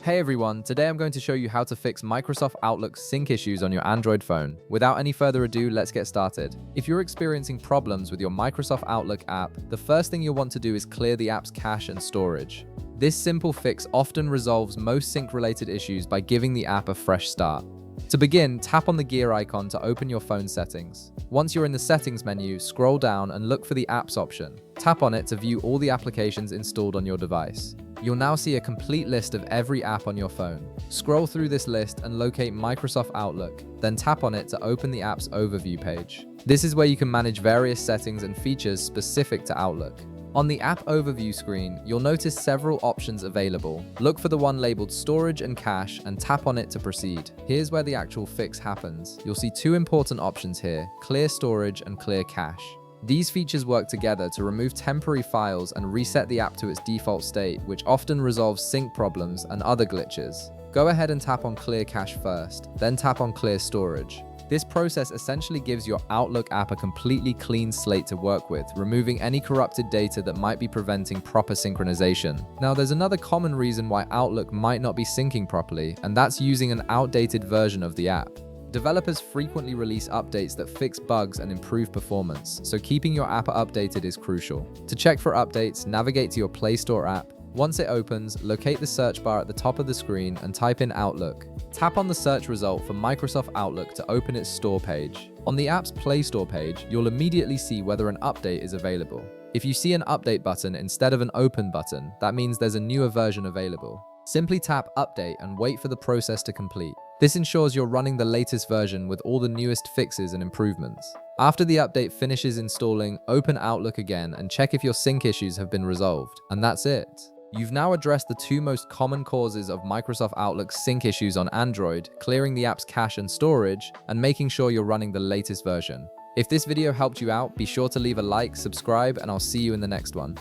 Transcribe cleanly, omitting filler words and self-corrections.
Hey everyone, today I'm going to show you how to fix Microsoft Outlook sync issues on your Android phone. Without any further ado, let's get started. If you're experiencing problems with your Microsoft Outlook app, the first thing you'll want to do is clear the app's cache and storage. This simple fix often resolves most sync-related issues by giving the app a fresh start. To begin, tap on the gear icon to open your phone settings. Once you're in the settings menu, scroll down and look for the apps option. Tap on it to view all the applications installed on your device. You'll now see a complete list of every app on your phone. Scroll through this list and locate Microsoft Outlook, then tap on it to open the app's overview page. This is where you can manage various settings and features specific to Outlook. On the app overview screen, you'll notice several options available. Look for the one labeled Storage and Cache and tap on it to proceed. Here's where the actual fix happens. You'll see two important options here: Clear Storage and Clear Cache. These features work together to remove temporary files and reset the app to its default state, which often resolves sync problems and other glitches. Go ahead and tap on Clear Cache first, then tap on Clear Storage. This process essentially gives your Outlook app a completely clean slate to work with, removing any corrupted data that might be preventing proper synchronization. Now, there's another common reason why Outlook might not be syncing properly, and that's using an outdated version of the app. Developers frequently release updates that fix bugs and improve performance, so keeping your app updated is crucial. To check for updates, navigate to your Play Store app. Once it opens, locate the search bar at the top of the screen and type in Outlook. Tap on the search result for Microsoft Outlook to open its store page. On the app's Play Store page, you'll immediately see whether an update is available. If you see an update button instead of an open button, that means there's a newer version available. Simply tap Update and wait for the process to complete. This ensures you're running the latest version with all the newest fixes and improvements. After the update finishes installing, open Outlook again and check if your sync issues have been resolved. And that's it. You've now addressed the two most common causes of Microsoft Outlook's sync issues on Android, clearing the app's cache and storage, and making sure you're running the latest version. If this video helped you out, be sure to leave a like, subscribe, and I'll see you in the next one.